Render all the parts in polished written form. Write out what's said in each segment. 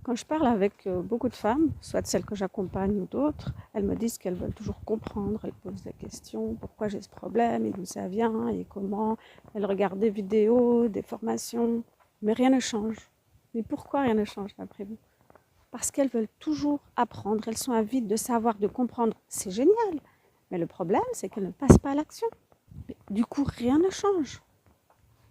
Quand je parle avec beaucoup de femmes, soit celles que j'accompagne ou d'autres, elles me disent qu'elles veulent toujours comprendre, elles posent des questions, pourquoi j'ai ce problème et d'où ça vient et comment. Elles regardent des vidéos, des formations, mais rien ne change. Mais pourquoi rien ne change d'après vous? Parce qu'elles veulent toujours apprendre, elles sont avides de savoir, de comprendre. C'est génial, mais le problème c'est qu'elles ne passent pas à l'action. Du coup, rien ne change.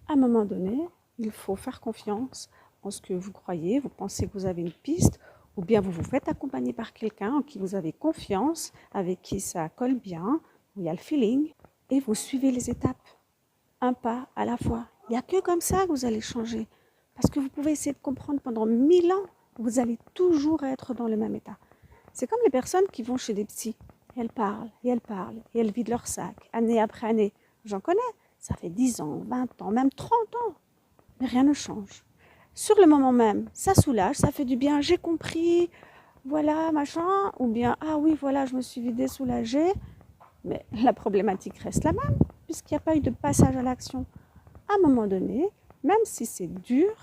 À un moment donné, il faut faire confiance en ce que vous croyez, vous pensez que vous avez une piste, ou bien vous vous faites accompagner par quelqu'un en qui vous avez confiance, avec qui ça colle bien, où il y a le feeling, et vous suivez les étapes, un pas à la fois. Il n'y a que comme ça que vous allez changer. Parce que vous pouvez essayer de comprendre pendant 1000 ans, vous allez toujours être dans le même état. C'est comme les personnes qui vont chez des psys. Elles parlent, et elles parlent, et elles vident leur sac, année après année. J'en connais, ça fait 10 ans, 20 ans, même 30 ans. Mais rien ne change. Sur le moment même, ça soulage, ça fait du bien, j'ai compris, voilà, machin, ou bien, ah oui, voilà, je me suis vidée, soulagée, mais la problématique reste la même, puisqu'il n'y a pas eu de passage à l'action. À un moment donné, même si c'est dur,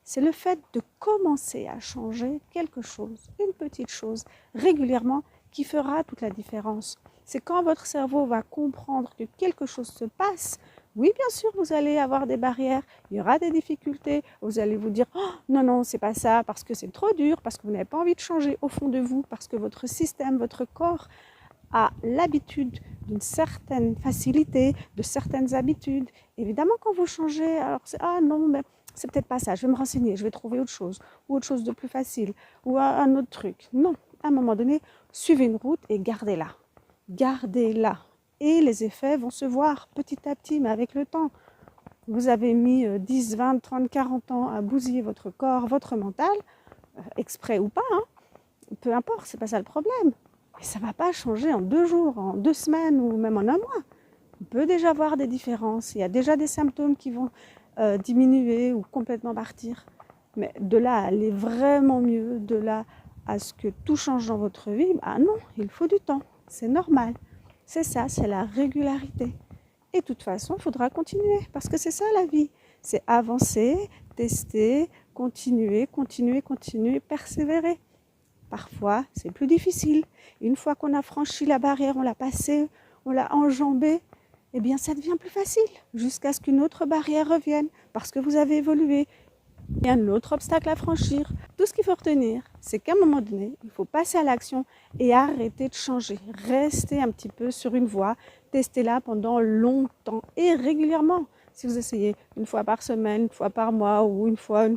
c'est le fait de commencer à changer quelque chose, une petite chose, régulièrement, qui fera toute la différence. C'est quand votre cerveau va comprendre que quelque chose se passe. Oui, bien sûr, vous allez avoir des barrières, il y aura des difficultés, vous allez vous dire oh, non, non, c'est pas ça, parce que c'est trop dur, parce que vous n'avez pas envie de changer au fond de vous, parce que votre système, votre corps a l'habitude d'une certaine facilité, de certaines habitudes. Évidemment, quand vous changez, alors c'est ah non, mais c'est peut-être pas ça, je vais me renseigner, je vais trouver autre chose, ou autre chose de plus facile, ou un autre truc. Non, à un moment donné, suivez une route et gardez-la. Gardez-la. Et les effets vont se voir petit à petit, mais avec le temps. Vous avez mis 10, 20, 30, 40 ans à bousiller votre corps, votre mental, exprès ou pas, hein, peu importe, c'est pas ça le problème. Mais ça ne va pas changer en 2 jours, en 2 semaines ou même en un mois. On peut déjà voir des différences. Il y a déjà des symptômes qui vont diminuer ou complètement partir. Mais de là à aller vraiment mieux, de là à ce que tout change dans votre vie, bah non, il faut du temps. C'est normal. C'est ça, c'est la régularité. Et de toute façon, il faudra continuer parce que c'est ça la vie. C'est avancer, tester, continuer, continuer, continuer, persévérer. Parfois, c'est plus difficile. Une fois qu'on a franchi la barrière, on l'a passée, on l'a enjambée, eh bien, ça devient plus facile jusqu'à ce qu'une autre barrière revienne parce que vous avez évolué. Il y a un autre obstacle à franchir. Tout ce qu'il faut retenir, c'est qu'à un moment donné, il faut passer à l'action et arrêter de changer. Rester un petit peu sur une voie, tester-la pendant longtemps et régulièrement. Si vous essayez une fois par semaine, une fois par mois ou une fois